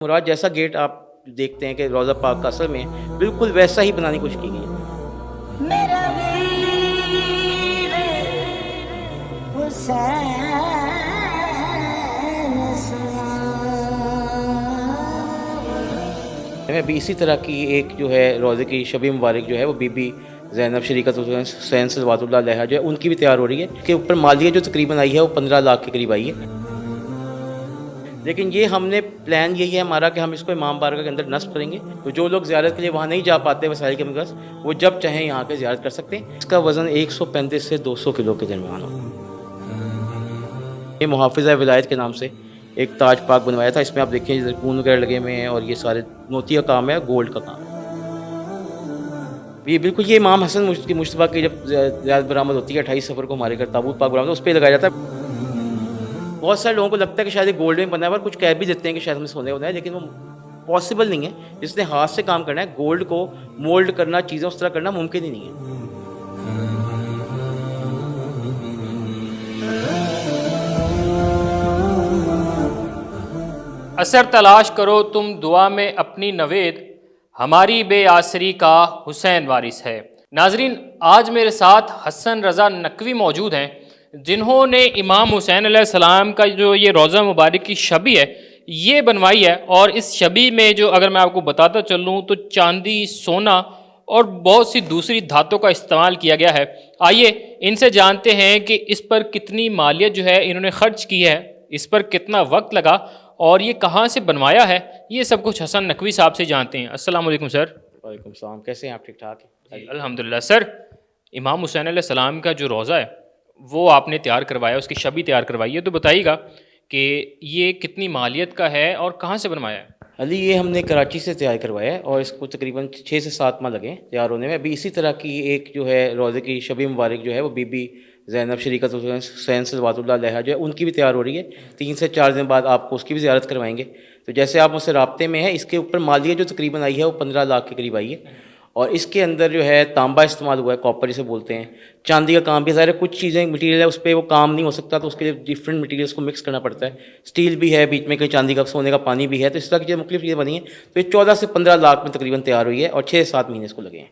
मुराद जैसा गेट आप देखते हैं कि रोज़ा पाक का असल में बिल्कुल वैसा ही बनाने की कोशिश की गई है। मेरा वीर हुसैन हमें अभी इसी तरह की एक जो है रोज़े की शब-ए मुबारक जो है वो बीबी ज़ैनब शरीकत हुसैन सलवातुल्लाह अलैहा जो है उनकी भी तैयार हो रही है। उसके ऊपर मालियत जो तकरीबन आई है वो 15 लाख के करीब आई है। लेकिन ये हमने प्लान यही है हमारा कि हम इसको इमाम बारगाह के अंदर नस्ब करेंगे। तो जो लोग ज़ियारत के लिए वहाँ नहीं जा पाते वसाइल के बगैर, वो जब चाहें यहाँ पे ज़ियारत कर सकते हैं। इसका वज़न 135 से 200 किलो के दरमियान होगा। ये मुहाफ़िज़ विलायत के नाम से एक ताज पाक बनवाया था। इसमें आप देखिए ज़रकून वगैरह लगे हुए हैं और ये सारे मोती का काम है, गोल्ड का काम है। ये बिल्कुल ये इमाम हसन मुश्तबा की जब ज़ियारत बरामद होती है 28 सफ़र को हमारे घर ताबूत पाक बरामद उस पे लगाया जाता है। बहुत सारे लोगों को लगता है कि शायद ये गोल्ड में बना है, पर कुछ कह भी देते हैं कि शायद हमें सोने होना है, लेकिन वो पॉसिबल नहीं है। जिसने हाथ से काम करना है, गोल्ड को मोल्ड करना, चीज़ें उस तरह करना मुमकिन ही नहीं है। असर तलाश करो तुम दुआ में अपनी नवेद, हमारी बेआसरी का हुसैन वारिस है। नाजरीन, आज मेरे साथ हसन रज़ा नकवी मौजूद हैं, जिन्होंने इमाम हुसैन अलैहिस्सलाम का जो ये रोज़ा मुबारक की शबी है ये बनवाई है। और इस शबी में जो अगर मैं आपको बताता चलूँ तो चांदी, सोना और बहुत सी दूसरी धातों का इस्तेमाल किया गया है। आइए इनसे जानते हैं कि इस पर कितनी मालियत जो है इन्होंने ख़र्च की है, इस पर कितना वक्त लगा और ये कहाँ से बनवाया है। ये सब कुछ हसन नकवी साहब से जानते हैं। अस्सलाम वालेकुम सर। वालेकुम सलाम, कैसे हैं आप? ठीक ठाक हैं? जी अल्हम्दुलिल्लाह। सर, इमाम हुसैन अलैहिस्सलाम का जो रोज़ा है वो आपने तैयार करवाया, उसकी शबी तैयार करवाई है, तो बताइएगा कि ये कितनी मालियत का है और कहाँ से बनवाया है। अली ये हमने कराची से तैयार करवाया है और इसको तकरीबन 6 से 7 माह लगे हैं तैयार होने में। अभी इसी तरह की एक जो है रोज़े की शब मुबारक जो है वो बीबी ज़ैनब शरीकत हुसैन सलवातुल्लाह अलैहा जो है उनकी भी तैयार हो रही है। 3 से 4 दिन बाद आपको उसकी भी ज़ियारत करवाएंगे। तो जैसे आप मुझसे राब्ते में हैं, इसके ऊपर मालियत जो तकरीबन आई है वो 15 लाख के करीब आई है। और इसके अंदर जो है तांबा इस्तेमाल हुआ है, कॉपर जिसे बोलते हैं। चांदी का काम भी ज़ाहिर है, कुछ चीज़ें मटीरियल है उस पर वो काम नहीं हो सकता, तो उसके लिए डिफरेंट मटीरियल्स को मिक्स करना पड़ता है। स्टील भी है, बीच में कहीं चांदी का सोने का पानी भी है, तो इस तरह की मुख्तलिफ चीज़ें बनी हैं। तो ये 14 से 15 लाख में तकरीबन तैयार हुई है और 6-7 महीने इसको लगे हैं।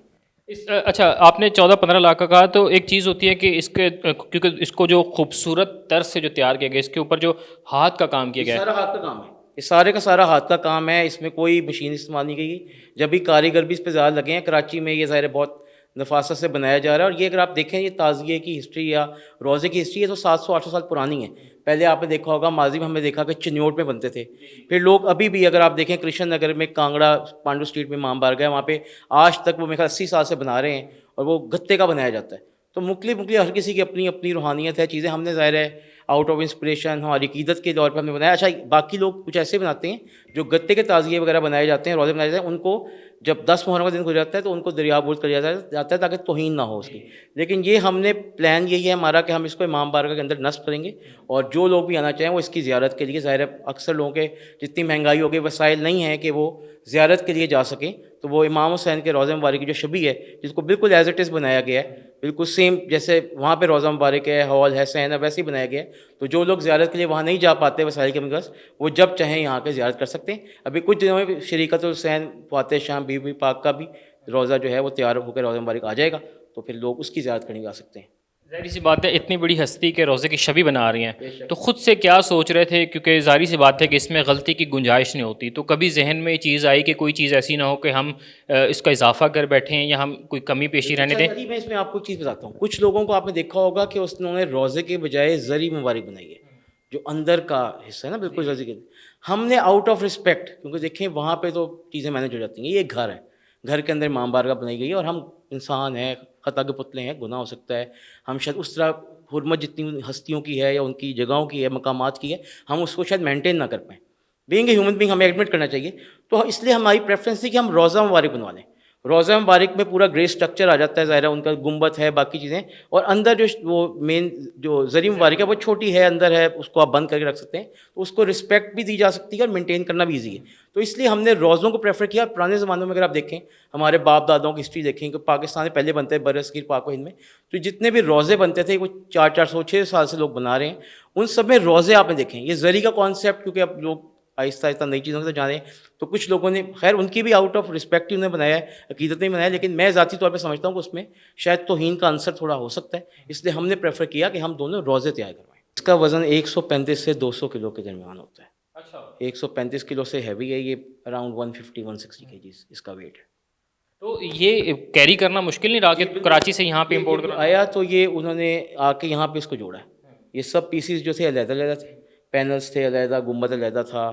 अच्छा, आपने 14-15 लाख का कहा, तो एक चीज़ होती है कि इसके क्योंकि इसको जो खूबसूरत तर्ज से जो तैयार किया गया, इसके ऊपर जो हाथ का काम किया ये गया सारा हाथ का काम है, ये सारे का सारा हाथ का काम है। इसमें कोई मशीन इस्तेमाल नहीं की। जब भी कारीगर भी इस पर ज़्यादा लगे हैं कराची में, ये ज़ाहिर है बहुत नफासत से बनाया जा रहा है। और ये अगर आप देखें, ये ताज़िये की हिस्ट्री या रोज़े की हिस्ट्री है तो 700-800 साल पुरानी है। पहले आपने देखा होगा, माजी में हमने देखा कि चिन्योट में बनते थे। फिर लोग अभी भी अगर आप देखें कृष्ण नगर में, कांगड़ा पांडु स्ट्रीट में इमाम बारगाह है, वहाँ पे आज तक वो मेरे ख्याल 80 साल से बना रहे हैं और वो गत्ते का बनाया जाता है। तो मुख्तलिफ हर किसी की अपनी अपनी रूहानियत है। चीज़ें हमने ज़ाहिर है आउट ऑफ इंस्पिरेशन हमारी अकीदत के तौर पर हमने बनाया। अच्छा, बाकी लोग कुछ ऐसे बनाते हैं जो गत्ते के ताज़िये वगैरह बनाए जाते हैं, रोज़े बनाए जाते हैं, उनको जब 10 मुहर्रम का दिन गुजर जाता है तो उनको दरियाबुर्द कर जाता है ताकि तौहीन ना हो उसकी। लेकिन ये हमने प्लान यही है हमारा कि हम इसको इमाम बारगाह के अंदर नस्ब करेंगे और जो लोग भी आना चाहें वो इसकी ज़ियारत के लिए, ज़ाहिर है अक्सर लोगों के जितनी महंगाई हो गई, वसाइल नहीं है कि वो ज़ियारत के लिए जा सकें, तो वो इमाम हुसैन के रोज़ा मुबारक की जो शबी है, जिसको बिल्कुल एज इट इज़ बनाया गया है, बिल्कुल सेम जैसे वहाँ पे रोज़ा मुबारक है, हॉल है, सहन है, वैसे ही बनाया गया है। तो जो लोग ज़ियारत के लिए वहाँ नहीं जा पाते वसाइल के बगैर, वो जब चाहें यहाँ के ज़ियारत कर सकते हैं। अभी कुछ दिनों में शरीकत हुसैन फ़ातिह शाम बीबी पाक का भी रोज़ा जो है वो तैयार होकर रोज़ा मुबारक आ जाएगा, तो फिर लोग उसकी ज़ियारत करने आ सकते हैं। ज़ाहिर सी बात है, इतनी बड़ी हस्ती के रोज़े की शबी बना रही हैं, तो ख़ुद से क्या सोच रहे थे, क्योंकि ज़ाहिर सी बात है कि इसमें गलती की गुंजाइश नहीं होती। तो कभी जहन में ये चीज़ आई कि कोई चीज़ ऐसी ना हो कि हम इसका इजाफा कर बैठें या हम कोई कमी पेशी रहने दें। मैं इसमें आपको एक चीज़ बताता हूँ। कुछ लोगों को आपने देखा होगा कि उन्होंने रोज़े के बजाय ज़री मुबारक बनाई है, जो अंदर का हिस्सा है ना, बिल्कुल रोज़े के। हमने आउट ऑफ रिस्पेक्ट, क्योंकि देखें वहाँ पे तो चीज़ें मैनेज हो जाती हैं, ये एक घर है, घर के अंदर इमाम बारगाह बनाई गई है और हम इंसान हैं, खता के पुतले हैं, गुनाह हो सकता है। हम शायद उस तरह हुर्मत जितनी हस्तियों की है या उनकी जगहों की है, मकामात की है, हम उसको शायद मेंटेन ना कर पाएँ। बीइंग ए ह्यूमन बीइंग हमें एडमिट करना चाहिए। तो इसलिए हमारी प्रेफरेंस थी कि हम रोज़ा मुबारक बनवा लें। रोज़ा मुबारक में पूरा ग्रे स्ट्रक्चर आ जाता है, ज़ाहिर है उनका गुंबद है, बाकी चीज़ें, और अंदर जो वो मेन जो ज़री मुबारक है वो छोटी है, अंदर है, उसको आप बंद करके रख सकते हैं। तो उसको रिस्पेक्ट भी दी जा सकती है और मेंटेन करना भी ईजी है। तो इसलिए हमने रोज़ों को प्रेफर किया। पुराने ज़मानों में अगर आप देखें, हमारे बाप दादाओं की हिस्ट्री देखें कि पाकिस्तान में पहले बनते बरसगीर पाक व हिंद में, तो जितने भी रोज़े बनते थे वो 400-400 6 साल से लोग बना रहे हैं। उन सब में रोज़े आपने देखें, ये ज़री का कॉन्सेप्ट, क्योंकि अब लोग आहिस्ता आहिस्ता नई चीज़ों को जाने। तो कुछ लोगों ने खैर उनकी भी आउट ऑफ रिस्पेक्ट ही उन्होंने बनाया है, अकीदत नहीं बनाया, लेकिन मैं ज़ाती तौर पे समझता हूँ कि उसमें शायद तौहीन का अंसर थोड़ा हो सकता है, इसलिए हमने प्रेफर किया कि हम दोनों रोज़े तैयार करवाएं। इसका वज़न 135 से 200 किलो के दरमियान होता है। अच्छा, 135 किलो से हैवी है ये, अराउंड 150-160 केजीज़ इसका वेट है। तो ये कैरी करना मुश्किल नहीं रहा कि कराची से यहाँ पे इंपोर्ट ये करना? आया तो ये उन्होंने आके यहाँ पे इसको जोड़ा है। ये सब पीसीस जो थे अलग-अलग थे, पैनल्स थे अलग, गुंबद अलग था,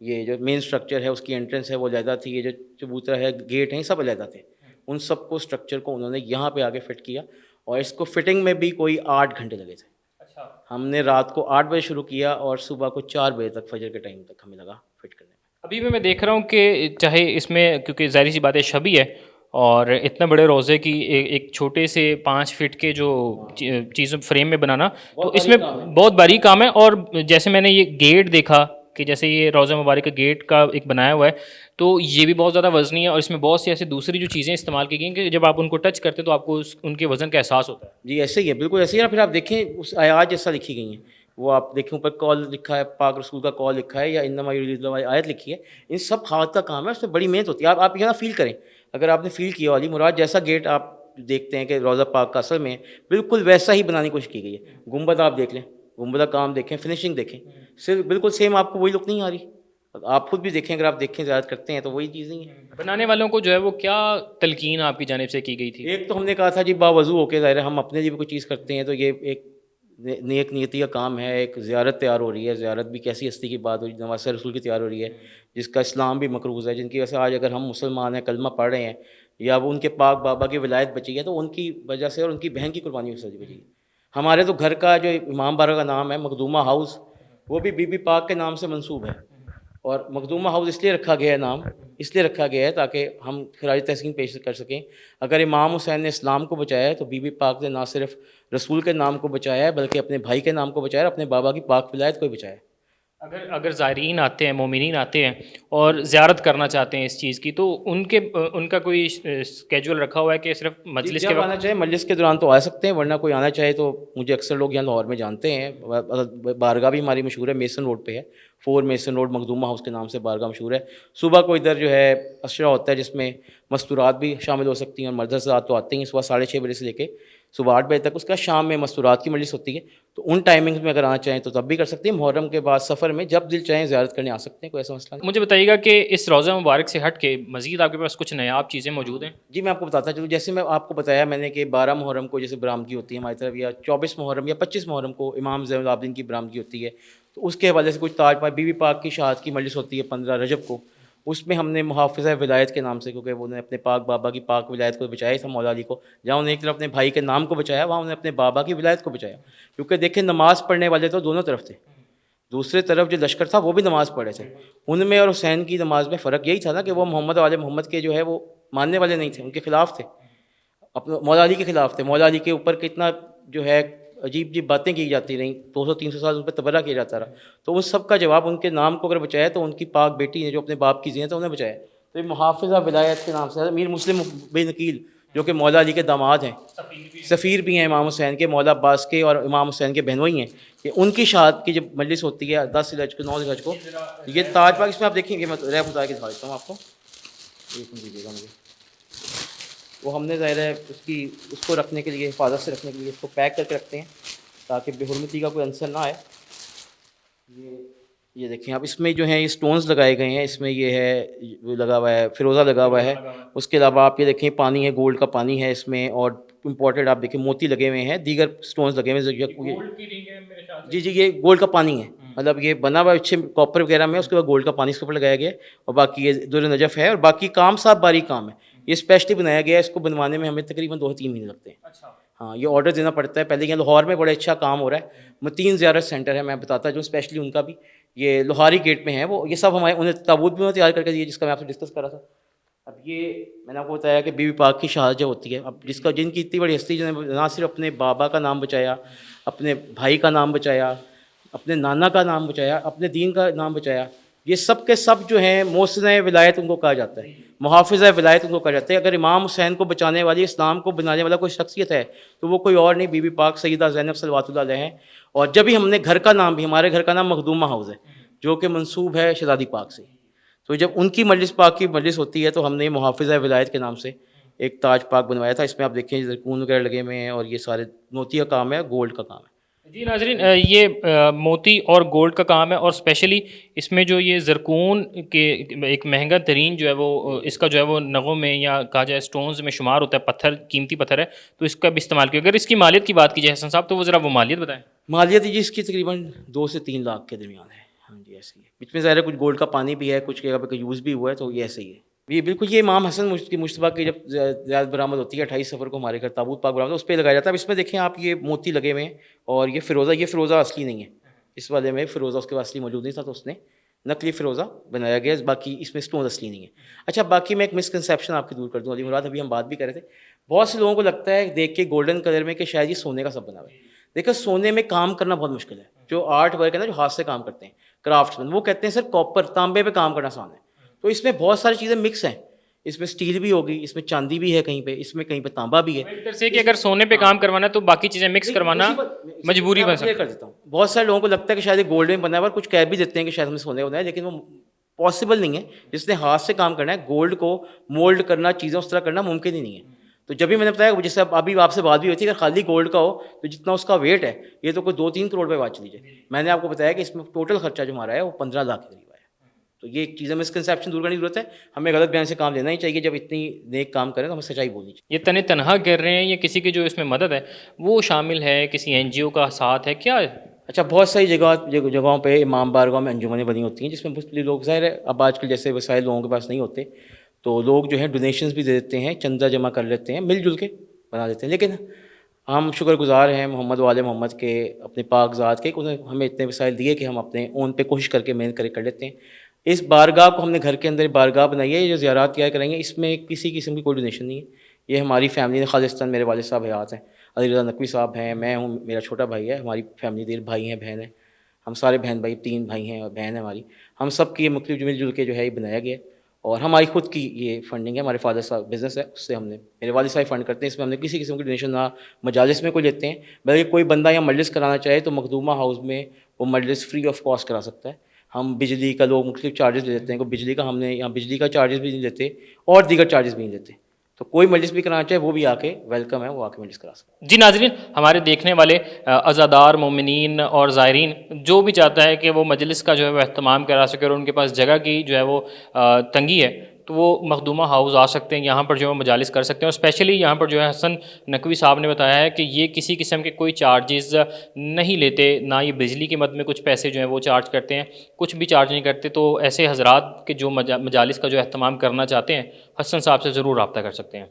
ये जो मेन स्ट्रक्चर है उसकी एंट्रेंस है वो अलग थी, ये जो चबूतरा है, गेट हैं, ये सब अलग थे। उन सबको स्ट्रक्चर को उन्होंने यहाँ पे आके फिट किया और इसको फिटिंग में भी कोई 8 घंटे लगे थे। अच्छा, हमने रात को 8 बजे शुरू किया और सुबह को 4 बजे तक, फजर के टाइम तक हमें लगा फिट करने में। अभी भी मैं देख रहा हूँ कि चाहे इसमें, क्योंकि ज़ाहिर सी बात है शबी है और इतने बड़े रोज़े की एक छोटे से 5 फीट के जो चीज़ फ्रेम में बनाना, तो इसमें बहुत बारीक काम है। और जैसे मैंने ये गेट देखा कि जैसे ये रोज़ा मुबारक का गेट का एक बनाया हुआ है, तो ये भी बहुत ज़्यादा वज़नी है और इसमें बहुत सी ऐसी दूसरी जो चीज़ें इस्तेमाल की गई हैं कि जब आप उनको टच करते हैं तो आपको उनके वज़न का एहसास होता है। जी ऐसे ही है, बिल्कुल ऐसे ही है। फिर आप देखें उस आयात जैसा लिखी गई हैं, वो आप देखें ऊपर कॉल लिखा है, पाक रसूल का कॉल लिखा है या इन्नमा युरीदुल्लाहु वाली आयत लिखी है। इन सब हाथ का काम है, उसमें बड़ी मेहनत होती है। आप ये ना फील करें, अगर आपने फील किया वाली मुराद जैसा गेट आप देखते हैं कि रोज़ा पाक का असल में बिल्कुल वैसा ही बनाने की कोशिश की गई है। गुंबद आप देख लें, गुंबद का काम देखें, फिनिशिंग देखें, सिर्फ बिल्कुल सेम आपको वही लुक नहीं आ रही। आप खुद भी देखें, अगर आप देखें ज़्यादा करते हैं तो वही चीज़ नहीं है। बनाने वालों को जो है वो क्या तलकीन आपकी जानिब से की गई थी? एक तो हमने कहा था जी बावज़ू होके, ज़ाहिर है हम अपने लिए भी कोई चीज़ करते हैं तो ये एक नेक नीयती का काम है। एक ज़ियारत तैयार हो रही है, ज़ियारत भी कैसी हस्ती की बात हो रही है, नवासे रसूल की तैयार हो रही है, जिसका इस्लाम भी मकरूज़ है, जिनकी वजह से आज अगर हम मुसलमान हैं, कलमा पढ़ रहे हैं या वो उनके पाक बाबा की विलायत बची है तो उनकी वजह से और उनकी बहन की कुर्बानी से बची है। हमारे तो घर का जो इमाम बारगाह का नाम है मखदूमा हाउस, वो भी बीबी पाक के नाम से मंसूब है। और मखदूमा हाउस इसलिए रखा गया है, नाम इसलिए रखा गया है ताकि हम खराज तहसीन पेश कर सकें। अगर इमाम हुसैन ने इस्लाम को बचाया है तो बीबी पाक ने ना सिर्फ रसूल के नाम को बचाया है बल्कि अपने भाई के नाम को बचाया है, अपने बाबा की पाक विलायत को भी बचाया है। अगर अगर ज़ायरीन आते हैं, मोमिनीन आते हैं और ज़ियारत करना चाहते हैं इस चीज़ की, तो उनका कोई स्केड्यूल रखा हुआ है कि सिर्फ मजलिस के जब आना चाहे मजलिस के दौरान तो आ सकते हैं, वरना कोई आना चाहे तो मुझे अक्सर लोग यहाँ लाहौर में जानते हैं। बारगाह भी हमारी मशहूर है, मेसन रोड पे है, 4 मेसन रोड, मखदूमा हाउस के नाम से बारगाह मशहूर है। सुबह को इधर जो है अशरा होता है जिसमें मस्तूरात भी शामिल हो सकती हैं और मर्द हज़रात तो आते हैं सुबह 6:30 बजे से लेके सुबह 8 बजे तक। उसका शाम में मस्तूरात की मजलिस होती है, तो उन टाइमिंग्स में अगर आना चाहें तो तब भी कर सकते हैं। मुहर्रम के बाद सफ़र में जब दिल चाहें ज़ियारत करने आ सकते हैं, कोई ऐसा मसला नहीं। मुझे बताइएगा कि इस रोज़ा मुबारक से हट के मज़ीद आपके पास कुछ नायाब चीज़ें मौजूद हैं? जी मैं आपको बताता चलूँ, जैसे मैं आपको बताया मैंने कि 12 मुहर्रम को जैसे बरामदगी होती है हमारी तरफ, या 24 मुहर्रम या 25 मुहर्रम को इमाम ज़ैनुल आबिदीन की बरामदगी होती है, तो उसके हवाले से कुछ ताज पाक बीबी पाक की शहादत की मजलिस होती है 15 रजब को। उसमें हमने मुहाफ़िज़ विलायत के नाम से, क्योंकि उन्होंने अपने पाक बाबा की पाक विलायत को बचाया था मौला अली को, जहाँ उन्हें एक तरफ अपने भाई के नाम को बचाया, वहाँ उन्होंने अपने बाबा की विलायत को बचाया। क्योंकि देखें नमाज़ पढ़ने वाले तो दोनों तरफ थे, दूसरे तरफ जो लश्कर था वो भी नमाज़ पढ़े थे। उनमें और हुसैन की नमाज में फ़र्क यही था ना कि वो मोहम्मद वाले मोहम्मद के जो है वो मानने वाले नहीं थे, उनके खिलाफ थे, अपने मौला अली के खिलाफ थे। मौला अली के ऊपर कितना जो है अजीब अजीब बातें की जाती रहीं, 200-300 साल उन पर तबर्रा किया जाता रहा। तो उन सब का जवाब उनके नाम को अगर बचाया तो उनकी पाक बेटी ने जो अपने बाप की ज़ियत है उन्हें बचाया। तो ये मुहाफ़िज़ा विलायत के नाम से मीर मुस्लिम बिन अकील जो कि मौला अली के दामाद हैं, सफ़ीर भी हैं इमाम हुसैन के, मौला अब्बास के और इमाम हुसैन के बहनोई हैं, कि उनकी शहादत की जब मजलिस होती है 10 ज़िलहज को 9 ज़िलहज को, ये ताज पाक इसमें आप देखेंगे, मैं रैप उतार के दिखा देता हूँ आपको, एक मिनट दीजिएगा मुझे। वो हमने ज़ाहिर है उसको रखने के लिए, हिफाजत से रखने के लिए इसको पैक करके रखते हैं ताकि बेहुरमती का कोई अंसर ना आए। ये देखें आप, इसमें जो है ये स्टोन्स लगाए गए हैं, इसमें ये है वो लगा हुआ है, फिरोज़ा लगा हुआ है। उसके अलावा आप ये देखें पानी है, गोल्ड का पानी है इसमें, और इम्पोर्टेड आप देखें मोती लगे हुए हैं, दीगर स्टोन्स लगे हुए हैं। जी जी, ये गोल्ड का पानी है, मतलब ये बना हुआ अच्छे कॉपर वगैरह में, उसके बाद गोल्ड का पानी इसके ऊपर लगाया गया है। और बाकी ये दुर नजफ़ है और बाकी काम साफ बारीक काम है, ये स्पेशली बनाया गया है। इसको बनवाने में हमें तकरीबन 2-3 महीने लगते हैं। अच्छा। हाँ, ये ऑर्डर देना पड़ता है पहले। यहाँ लाहौर में बड़े अच्छा काम हो रहा है, मतीन ज़ियारत सेंटर है, मैं बताता जो स्पेशली उनका भी, ये लोहारी गेट में है वो, ये सब हमारे उन्हें ताबूत भी उन्होंने तैयार करके दिए जिसका मैं आपसे डिस्कस कर रहा था। अब ये मैंने आपको बताया कि बीबी पाक की शहादत जो होती है, अब जिनकी इतनी बड़ी हस्ती, जिन्होंने ना सिर्फ अपने बाबा का नाम बचाया, अपने भाई का नाम बचाया, अपने नाना का नाम बचाया, अपने दीन का नाम बचाया, ये सब के सब जो हैं मोहसिन विलायत उनको कहा जाता है, मुहाफ़िज़ विलायत उनको कहा जाता है। अगर इमाम हुसैन को बचाने वाली, इस्लाम को बनाने वाला कोई शख्सियत है तो वो कोई और नहीं, बीबी पाक सैयदा ज़ैनब सल्लल्लाहु अलैहि हैं। और जब भी हमने घर का नाम भी, हमारे घर का नाम मखदूमा हाउस है, जो कि मंसूब है शहज़ादी पाक से। तो जब उनकी मजलिस पाक की मजलिस होती है तो हमने मुहाफ़िज़ विलायत के नाम से एक ताज पाक बनवाया था। इसमें आप देखिए ज़रकून वगैरह लगे हुए हैं और ये सारे मोती का काम है, गोल्ड का काम है। जी नाजरीन, ये मोती और गोल्ड का काम है और स्पेशली इसमें जो ये ज़रकून के एक महंगा तरीन जो है वो इसका जो है वो नगों में या कहा जाए स्टोन्स में शुमार होता है, पत्थर कीमती पत्थर है, तो इसका भी इस्तेमाल किया। अगर इसकी मालियत की बात की जाए हसन साहब, तो वो ज़रा वो मालियत बताएं। मालियत जी इसकी तकरीबन 2 से 3 लाख के दरमियान है। हाँ जी, ऐसे ही है। बीच में ज़ाहिर है कुछ गोल्ड का पानी भी है, कुछ जगह पे यूज़ भी हुआ है, तो ये ऐसे ही है। ये बिल्कुल ये इमाम हसन मुश्तबा की जब ज़ियारत बरामद होती है 28 सफ़र को हमारे घर ताबूत पाक बरामद, उस पे लगाया जाता है। अब इसमें देखें आप ये मोती लगे हुए हैं और ये फ़िरोज़ा असली नहीं है। इस वाले में फ़िरोज़ा उसके पास असली मौजूद नहीं था, तो उसने नकली फ़िरोज़ा बनाया गया, बाकी इसमें स्टोन असली नहीं है। अच्छा, बाकी मैं एक मिसकंसेप्शन आपकी दूर कर दूँ अली मुराद, अभी हम बात भी कर रहे थे। बहुत से लोगों को लगता है देख के गोल्डन कलर में कि शायद ये सोने का सब बना हुआ है। देखो, सोने में काम करना बहुत मुश्किल है। जो आर्ट वर्क है ना, जो हाथ से काम करते हैं, क्राफ्ट्समैन, वो कहते हैं सर कॉपर तांबे पे काम करना आसान है। तो इसमें बहुत सारी चीज़ें मिक्स हैं। इसमें स्टील भी होगी, इसमें चांदी भी है कहीं पे, इसमें कहीं पे तांबा भी है। एक तरह से कि अगर सोने पे काम करवाना है तो बाकी चीज़ें मिक्स करवाना मजबूरी बन सकती क्लियर कर देता हूँ। बहुत सारे लोगों को लगता है कि शायद ये गोल्ड में बना हुआ है, कुछ कह भी देते हैं कि शायद हमें सोने का बना है, लेकिन वो पॉसिबल नहीं है। जिसने हाथ से काम करना है, गोल्ड को मोल्ड करना, चीज़ें उस तरह करना मुमकिन ही नहीं है। तो जब भी मैंने बताया, जैसे अभी आपसे बात भी हुई थी, अगर खाली गोल्ड का हो तो जितना उसका वेट है, ये तो कोई 2-3 करोड़ रुपए बात चली जाए। मैंने आपको बताया कि इसमें टोटल खर्चा जो हमारा है वो 15 लाख के करीब आया। तो ये एक चीज़ें मिसकंसेप्शन दूर करने की जरूरत है। हमें गलत बयान से काम लेना ही चाहिए। जब इतनी नेक काम करें तो हमें सच्चाई बोलनी चाहिए। ये तने तनहा कर रहे हैं या किसी की जो इसमें मदद है वो शामिल है, किसी एनजीओ का साथ है, क्या है? अच्छा, बहुत सारी जगहों पे इमाम बारगाह में अंजुमनें बनी होती हैं, जिसमें मुस्लिम लोग, ज़ाहिर है अब आजकल जैसे वसाइल लोगों के पास नहीं होते, तो लोग जो है डोनेशंस भी दे देते हैं, चंदा जमा कर लेते हैं, मिलजुल के बना देते हैं। लेकिन हम शुक्रगुजार हैं मोहम्मद वाले मोहम्मद के, अपने पाक ज़ात के, उन्होंने हमें इतने वसाइल दिए कि हम अपने ओन पे कोशिश करके मेहनत करके कर लेते हैं। इस बारगाह को हमने घर के अंदर बारगाह बनाई है, ये जो ज़ियारत किया करेंगे, इसमें किसी किस्म की कोई डोनेशन नहीं है। ये हमारी फैमिली ने खालिस्तान, मेरे वालिद साहब हयात हैं, अली रज़ा नकवी साहब हैं, मैं हूँ, मेरा छोटा भाई है, हमारी फैमिली देर भाई हैं, बहन है, हम सारे बहन भाई, 3 भाई हैं और बहन है हमारी। हम सब की मुख्तलिफ मिलजुल के जो है ये बनाया गया है और हमारी खुद की ये फंडिंग है। हमारे फादर साहब बिज़नेस है, उससे हमने, मेरे वालिद साहब फंड करते हैं। इसमें हमने किसी किस्म की डोनेशन ना मजालिस में कोई लेते हैं, बल्कि कोई बंदा यहाँ मजलिस कराना चाहे तो मखदूमा हाउस में वो मजलिस फ्री ऑफ कॉस्ट करा सकता है। हम बिजली का, लोग मुख्तलिफ चार्जेस ले लेते हैं, कोई बिजली का, हमने यहाँ बिजली का चार्जेस भी नहीं लेते और दीगर चार्जेस भी नहीं लेते। तो कोई मजलिस भी कराना चाहे वो भी आके वेलकम है, वो आके मजलिस करा सकते हैं। जी नाजरीन, हमारे देखने वाले अज़ादार मोमिनीन और ज़ायरीन जो भी चाहता है कि वो मजलिस का जो है वो अहतमाम करा सके और उनके पास जगह की जो है वो तंगी है, तो वो मखदूमा हाउस आ सकते हैं, यहाँ पर जो है मजालिस कर सकते हैं। और स्पेशली यहाँ पर जो है हसन नकवी साहब ने बताया है कि ये किसी किस्म के कोई चार्जेस नहीं लेते, ना ये बिजली की मद में कुछ पैसे जो हैं वो चार्ज करते हैं, कुछ भी चार्ज नहीं करते। तो ऐसे हजरात के जो मजालिस का जो अहतमाम करना चाहते हैं, हसन साहब से ज़रूर रब्ता कर सकते हैं।